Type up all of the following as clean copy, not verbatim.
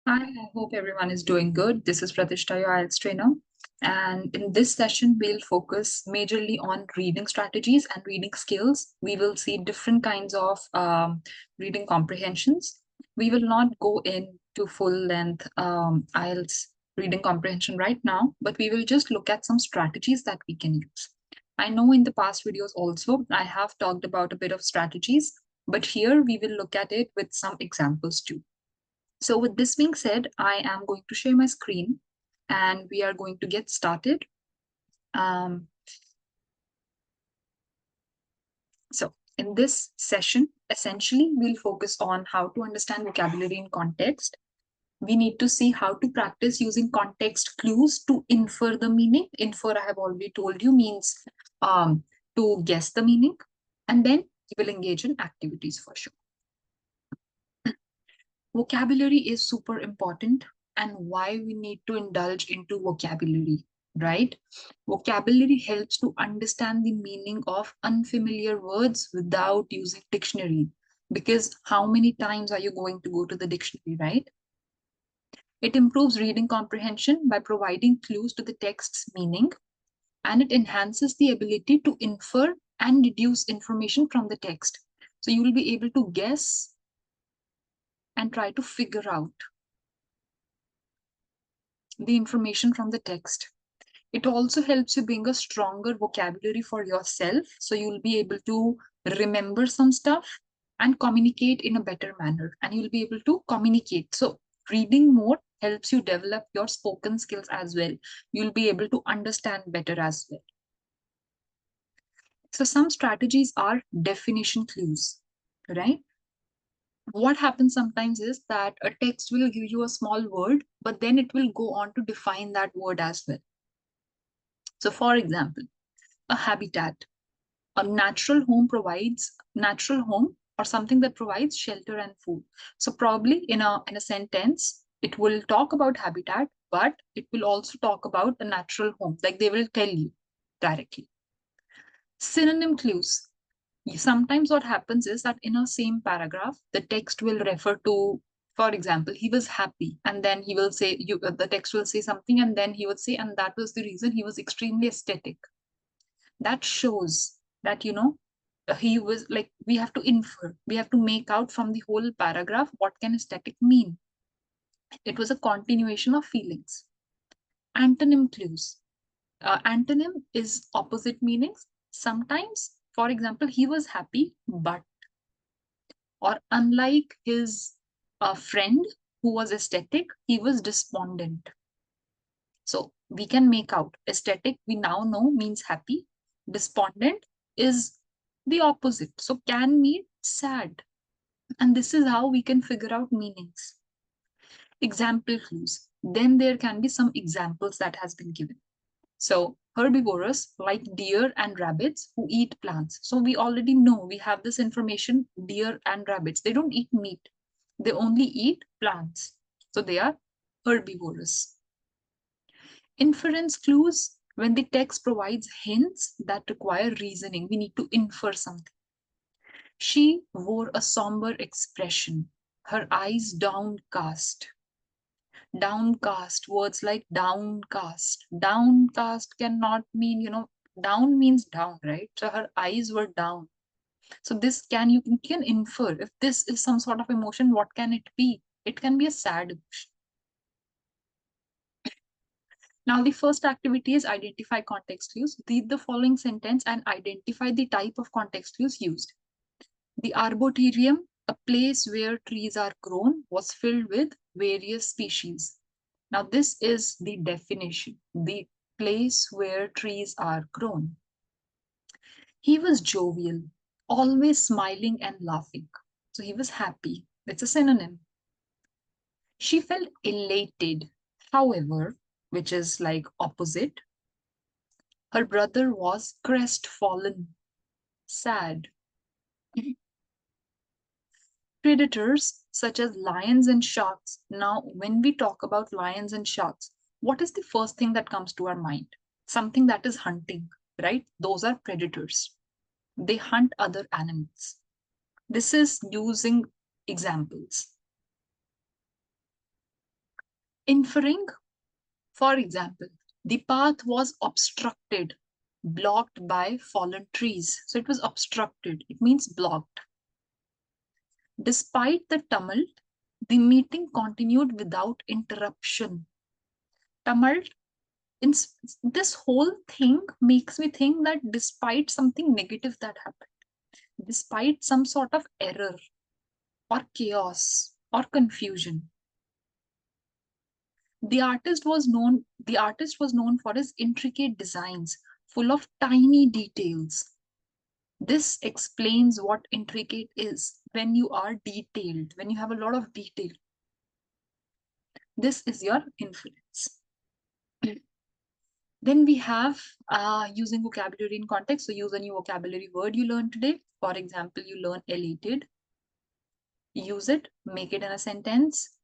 Hi, I hope everyone is doing good. This is Pratishta, your IELTS trainer. And in this session, we'll focus majorly on reading strategies and reading skills. We will see different kinds of reading comprehensions. We will not go into full length IELTS reading comprehension right now, but we will just look at some strategies that we can use. I know in the past videos also, I have talked about a bit of strategies, but here we will look at it with some examples too. So with this being said, I am going to share my screen and we are going to get started. Um, so in this session, essentially, we'll focus on how to understand vocabulary in context. We need to see how to practice using context clues to infer the meaning. Infer, I have already told you, means um, to guess the meaning. And then we will engage in activities for sure. Vocabulary is super important and why we need to indulge into vocabulary, right? Vocabulary helps to understand the meaning of unfamiliar words without using dictionary. Because how many times are you going to go to the dictionary, right? It improves reading comprehension by providing clues to the text's meaning, and it enhances the ability to infer and deduce information from the text. So you will be able to guess and try to figure out the information from the text. It also helps you bring a stronger vocabulary for yourself. So you'll be able to remember some stuff and communicate in a better manner. And you'll be able to communicate. So reading more helps you develop your spoken skills as well. You'll be able to understand better as well. So some strategies are definition clues, right? What happens sometimes is that a text will give you a small word, but then it will go on to define that word as well. So for example, a habitat. A natural home or something that provides shelter and food. So probably in a sentence, it will talk about habitat, but it will also talk about a natural home. Like they will tell you directly. Synonym clues. Sometimes what happens is that in a same paragraph, the text will refer to, for example, he was happy, and then he will say, the text will say something, and then he would say, and that was the reason he was extremely aesthetic. That shows that, he was like, we have to infer, we have to make out from the whole paragraph what can aesthetic mean. It was a continuation of feelings. Antonym clues. Antonym is opposite meanings. Sometimes, for example, he was happy, but, or unlike his friend who was aesthetic, he was despondent. So we can make out aesthetic, we now know means happy. Despondent is the opposite. So can mean sad. And this is how we can figure out meanings. Example clues. Then there can be some examples that has been given. So herbivorous, like deer and rabbits who eat plants. So we already know, we have this information, deer and rabbits, they don't eat meat. They only eat plants. So they are herbivorous. Inference clues, when the text provides hints that require reasoning, we need to infer something. She wore a somber expression, her eyes downcast. Downcast, words like downcast. Downcast cannot mean, down means down, right? So her eyes were down. So this you can infer if this is some sort of emotion, what can it be? It can be a sad emotion. Now, the first activity is identify context clues. Read the following sentence and identify the type of context clues used. The arboretum, a place where trees are grown, was filled with various species. Now, this is the definition, the place where trees are grown. He was jovial, always smiling and laughing. So he was happy. It's a synonym. She felt elated, however, which is like opposite. Her brother was crestfallen, sad. Predators such as lions and sharks. Now, when we talk about lions and sharks, what is the first thing that comes to our mind? Something that is hunting, right? Those are predators. They hunt other animals. This is using examples. Inferring, for example, the path was obstructed, blocked by fallen trees. So it was obstructed, it means blocked. Despite the tumult, the meeting continued without interruption. Tumult, in, this whole thing makes me think that despite something negative that happened, despite some sort of error or chaos or confusion, the artist was known for his intricate designs full of tiny details. This explains what intricate is. When you are detailed, when you have a lot of detail, this is your influence. Then we have using vocabulary in context. So use a new vocabulary word you learned today. For example, you learn elated. Use it, make it in a sentence.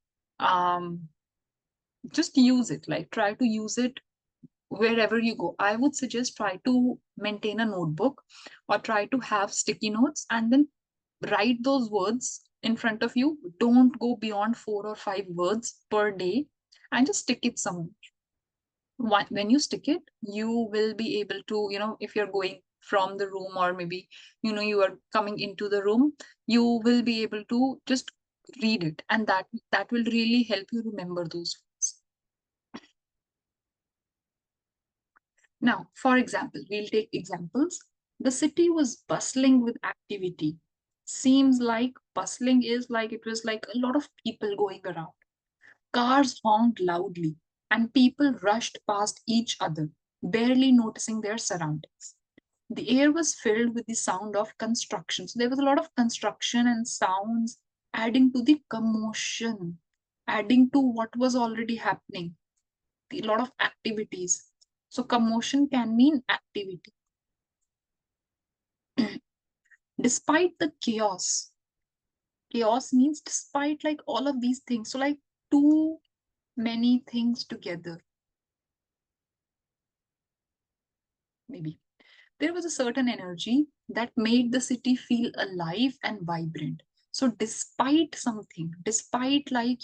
Just use it, like try to use it wherever you go. I would suggest try to maintain a notebook or try to have sticky notes and then write those words in front of you. Don't go beyond 4 or 5 words per day and just stick it somewhere. When you stick it, you will be able to, if you're going from the room or maybe, you are coming into the room, you will be able to just read it, and that will really help you remember those words. Now, for example, we'll take examples. The city was bustling with activity. Seems like bustling is like it was like a lot of people going around. Cars honked loudly, and people rushed past each other, barely noticing their surroundings. The air was filled with the sound of construction. So there was a lot of construction and sounds adding to the commotion, adding to what was already happening, a lot of activities. So commotion can mean activity. Despite the chaos, chaos means despite like all of these things. So like too many things together. Maybe there was a certain energy that made the city feel alive and vibrant. So despite something, despite like,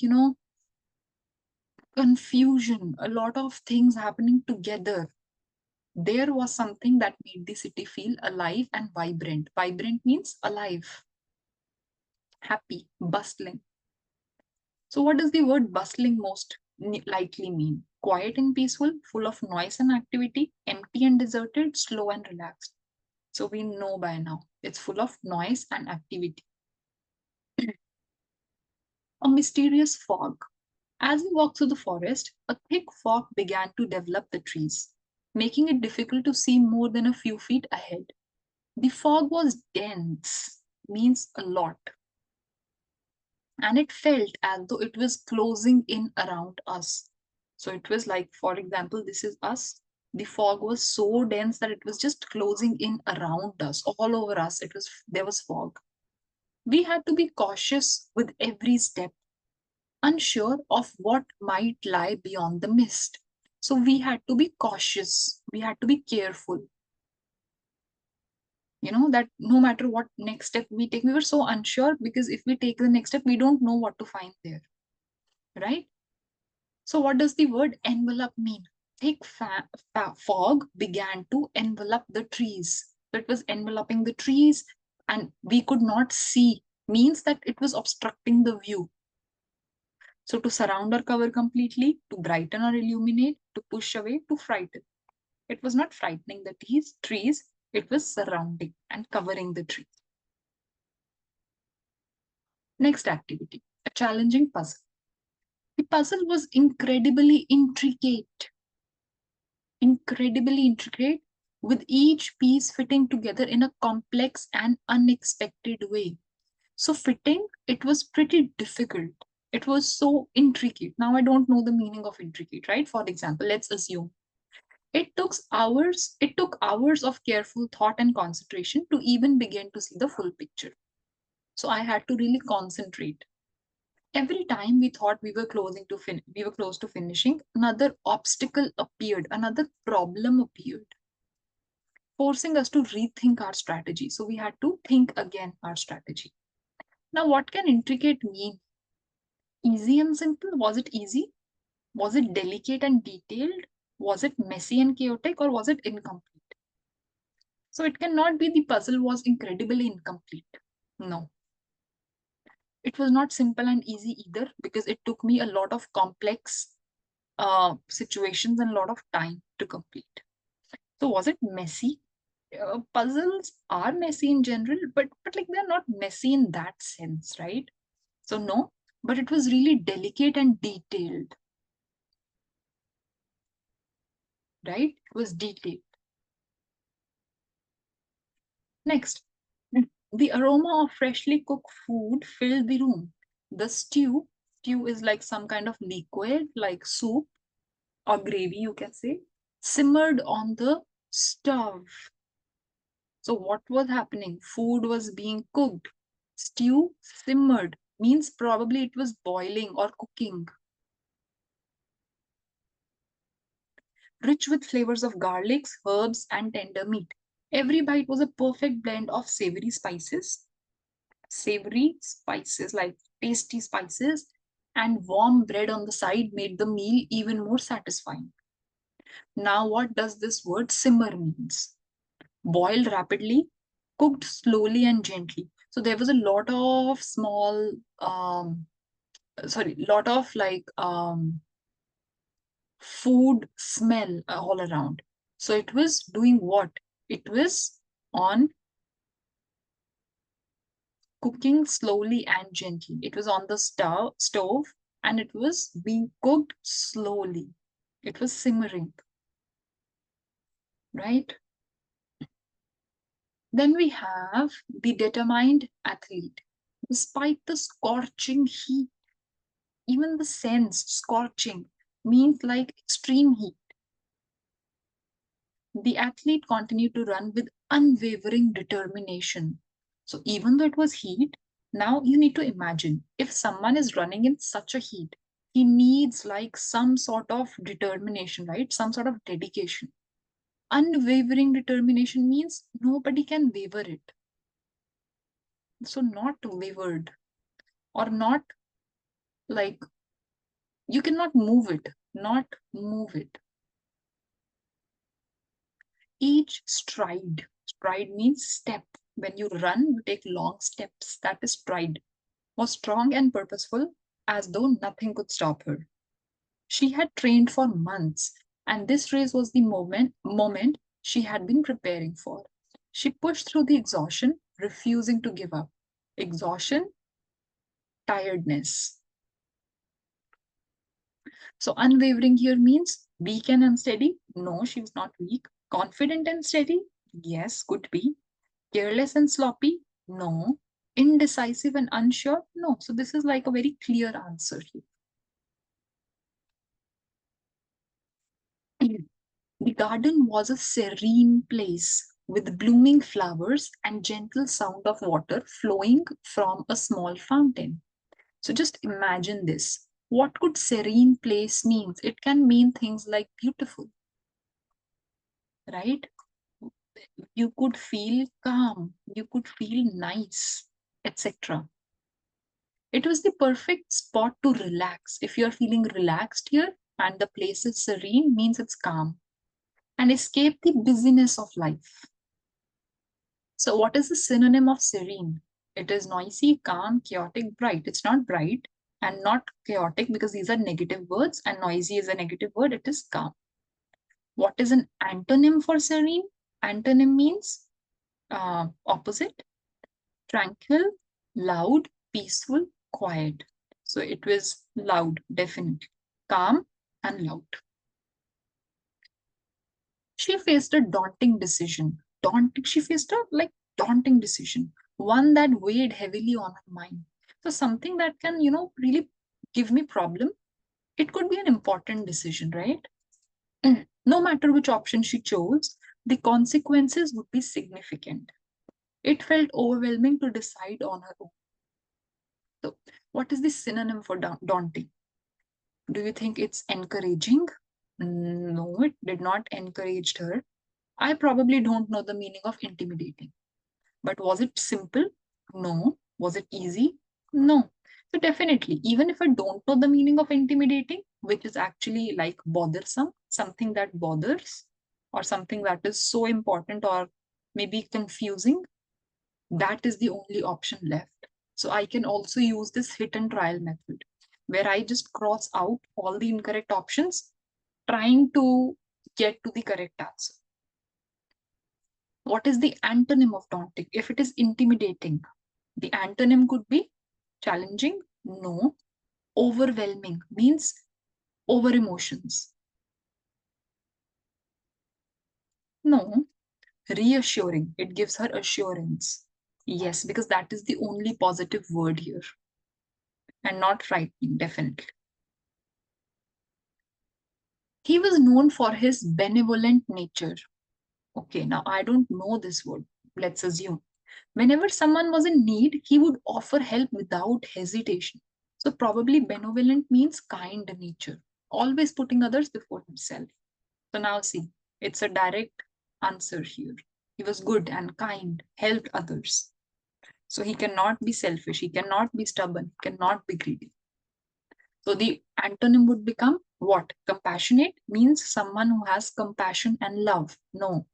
confusion, a lot of things happening together, there was something that made the city feel alive and vibrant. Vibrant means alive, happy, bustling. So what does the word bustling most likely mean? Quiet and peaceful, full of noise and activity, empty and deserted, slow and relaxed. So we know by now it's full of noise and activity. A mysterious fog. As we walked through the forest, a thick fog began to develop the trees, making it difficult to see more than a few feet ahead. The fog was dense, means a lot, and it felt as though it was closing in around us. So it was like, for example, this is us. The fog was so dense that it was just closing in around us, all over us. There was fog. We had to be cautious with every step, unsure of what might lie beyond the mist. So we had to be cautious. We had to be careful. That no matter what next step we take, we were so unsure because if we take the next step, we don't know what to find there, right? So what does the word envelope mean? Thick fog began to envelope the trees. So it was enveloping the trees and we could not see, means that it was obstructing the view. So to surround or cover completely, to brighten or illuminate, to push away, to frighten. It was not frightening the trees, it was surrounding and covering the trees. Next activity, a challenging puzzle. The puzzle was incredibly intricate, with each piece fitting together in a complex and unexpected way. So fitting, it was pretty difficult. It was so intricate. Now I don't know the meaning of intricate, right? For example, let's assume it took hours of careful thought and concentration to even begin to see the full picture. So I had to really concentrate. Every time we thought we were close to finishing, another obstacle appeared, another problem appeared, forcing us to rethink our strategy. So we had to think again our strategy. Now, what can intricate mean? Easy and simple? Was it easy? Was it delicate and detailed? Was it messy and chaotic, or was it incomplete? So it cannot be the puzzle was incredibly incomplete. No. It was not simple and easy either, because it took me a lot of complex situations and a lot of time to complete. So was it messy? Puzzles are messy in general, but like they're not messy in that sense, right? So no, but it was really delicate and detailed, right? It was detailed. Next, the aroma of freshly cooked food filled the room. The stew is like some kind of liquid, like soup or gravy, you can say, simmered on the stove. So what was happening? Food was being cooked. Stew simmered means probably it was boiling or cooking. Rich with flavors of garlics, herbs, and tender meat. Every bite was a perfect blend of savory spices like tasty spices, and warm bread on the side made the meal even more satisfying. Now, what does this word simmer means? Boiled rapidly, cooked slowly and gently. So there was a lot of lot of food smell all around. So it was doing what? It was on cooking slowly and gently. It was on the stove and it was being cooked slowly. It was simmering, right? Then we have the determined athlete. Despite the scorching heat, even the sense scorching means like extreme heat, the athlete continued to run with unwavering determination. So even though it was heat, now you need to imagine if someone is running in such a heat, he needs like some sort of determination, right? Some sort of dedication. Unwavering determination means nobody can waver it. So not wavered, or not like you cannot move it, not move it. Each stride means step. When you run, you take long steps. That is stride. Was strong and purposeful, as though nothing could stop her. She had trained for months, and this race was the moment she had been preparing for. She pushed through the exhaustion, refusing to give up. Exhaustion, tiredness. So unwavering here means weak and unsteady. No, she was not weak. Confident and steady. Yes, could be. Careless and sloppy. No. Indecisive and unsure. No. So this is like a very clear answer here. The garden was a serene place with blooming flowers and gentle sound of water flowing from a small fountain. So just imagine this. What could serene place means? It can mean things like beautiful, right? You could feel calm, you could feel nice, etc. It was the perfect spot to relax. If you're feeling relaxed here and the place is serene, means it's calm, and escape the busyness of life. So, what is the synonym of serene? It is noisy, calm, chaotic, bright. It's not bright and not chaotic because these are negative words, and noisy is a negative word. It is calm. What is an antonym for serene? Antonym means opposite: tranquil, loud, peaceful, quiet. So it was loud, definitely. Calm and loud. She faced a daunting decision. She faced a daunting decision, one that weighed heavily on her mind. So something that can, really give me problem. It could be an important decision, right? No matter which option she chose, the consequences would be significant. It felt overwhelming to decide on her own. So, what is the synonym for daunting? Do you think it's encouraging? No, it did not encourage her. I probably don't know the meaning of intimidating. But was it simple? No. Was it easy? No. So definitely, even if I don't know the meaning of intimidating, which is actually like bothersome, something that bothers, or something that is so important or maybe confusing, that is the only option left. So I can also use this hit and trial method where I just cross out all the incorrect options, trying to get to the correct answer. What is the antonym of daunting? If it is intimidating, the antonym could be challenging, no. Overwhelming means over emotions, no. Reassuring, it gives her assurance, yes, because that is the only positive word here, and not frightening, definitely. He was known for his benevolent nature. Okay, now I don't know this word. Let's assume. Whenever someone was in need, he would offer help without hesitation. So, probably benevolent means kind nature, always putting others before himself. So, now see, it's a direct answer here. He was good and kind, helped others. So, he cannot be selfish, he cannot be stubborn, he cannot be greedy. So the antonym would become what? Compassionate means someone who has compassion and love. No.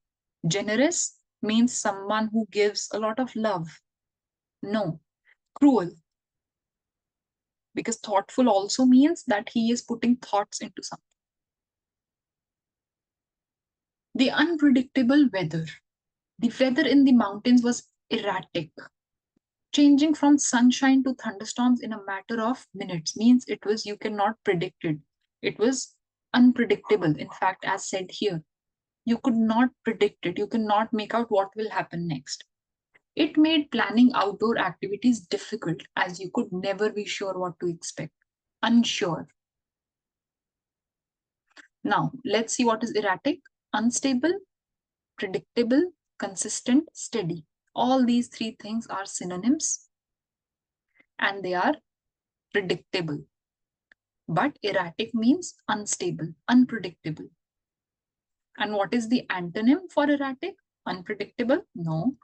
Generous means someone who gives a lot of love. No. Cruel, because thoughtful also means that he is putting thoughts into something. The unpredictable weather. The weather in the mountains was erratic, changing from sunshine to thunderstorms in a matter of minutes means it was you cannot predict it. It was unpredictable. In fact, as said here, you could not predict it. You cannot make out what will happen next. It made planning outdoor activities difficult as you could never be sure what to expect. Unsure. Now, let's see what is erratic, unstable, predictable, consistent, steady. All these three things are synonyms and they are predictable. But erratic means unstable, unpredictable. And what is the antonym for erratic? Unpredictable? No.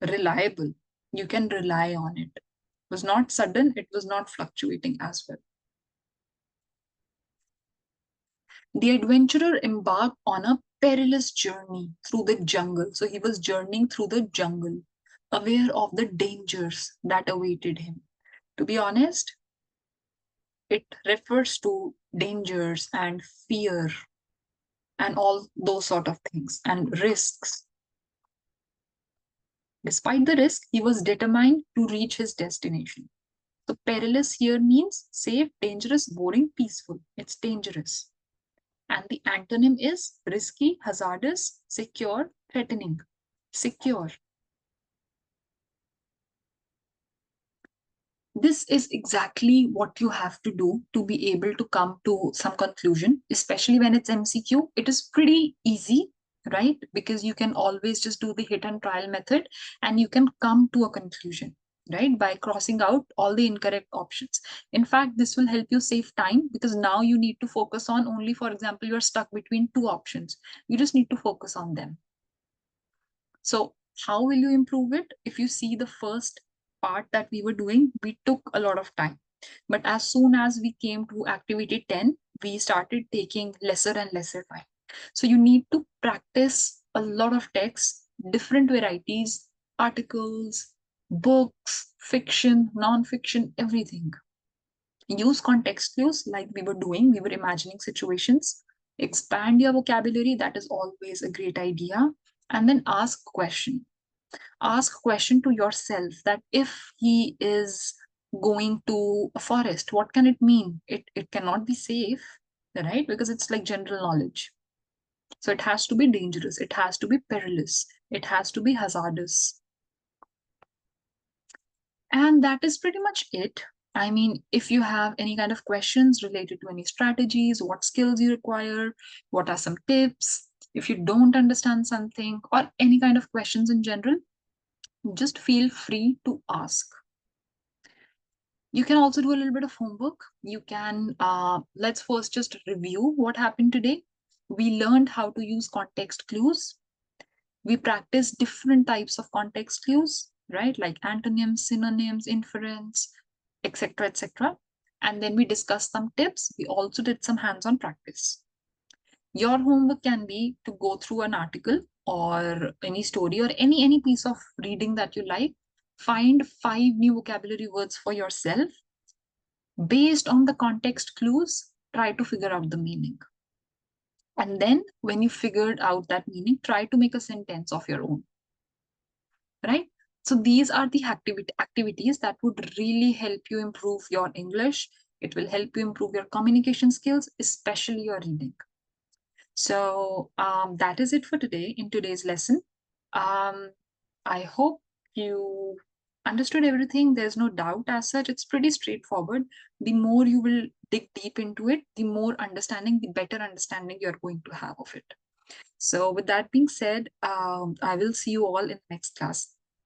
Reliable. You can rely on it. It was not sudden, it was not fluctuating as well. The adventurer embarked on a perilous journey through the jungle. So he was journeying through the jungle, aware of the dangers that awaited him. To be honest, it refers to dangers and fear and all those sort of things and risks. Despite the risk, he was determined to reach his destination. So perilous here means safe, dangerous, boring, peaceful. It's dangerous. And the antonym is risky, hazardous, secure, threatening. Secure. This is exactly what you have to do to be able to come to some conclusion, especially when it's MCQ. It is pretty easy, right? Because you can always just do the hit and trial method and you can come to a conclusion, right? By crossing out all the incorrect options. In fact, this will help you save time because now you need to focus on only, for example, you're stuck between two options. You just need to focus on them. So how will you improve it? If you see the first part that we were doing, we took a lot of time. But as soon as we came to activity 10, we started taking lesser and lesser time. So you need to practice a lot of texts, different varieties, articles, books, fiction, non-fiction, everything. Use context clues like we were doing, we were imagining situations. Expand your vocabulary, that is always a great idea. And then ask question to yourself that if he is going to a forest, what can it mean? It cannot be safe, right? Because it's like general knowledge. So it has to be dangerous, it has to be perilous, it has to be hazardous. And that is pretty much it. I mean, if you have any kind of questions related to any strategies, what skills you require, what are some tips, if you don't understand something, or any kind of questions in general, just feel free to ask. You can also do a little bit of homework. You can, let's first just review what happened today. We learned how to use context clues. We practice different types of context clues, right? Like antonyms, synonyms, inference. etc., etc. And then we discussed some tips. We also did some hands-on practice. Your homework can be to go through an article or any story or any piece of reading that you like. Find 5 new vocabulary words for yourself. Based on the context clues, try to figure out the meaning. And then when you figured out that meaning, try to make a sentence of your own, right? So these are the activities that would really help you improve your English. It will help you improve your communication skills, especially your reading. So that is it for today in today's lesson. I hope you understood everything. There's no doubt as such. It's pretty straightforward. The more you will dig deep into it, the more understanding, the better understanding you're going to have of it. So with that being said, I will see you all in the next class.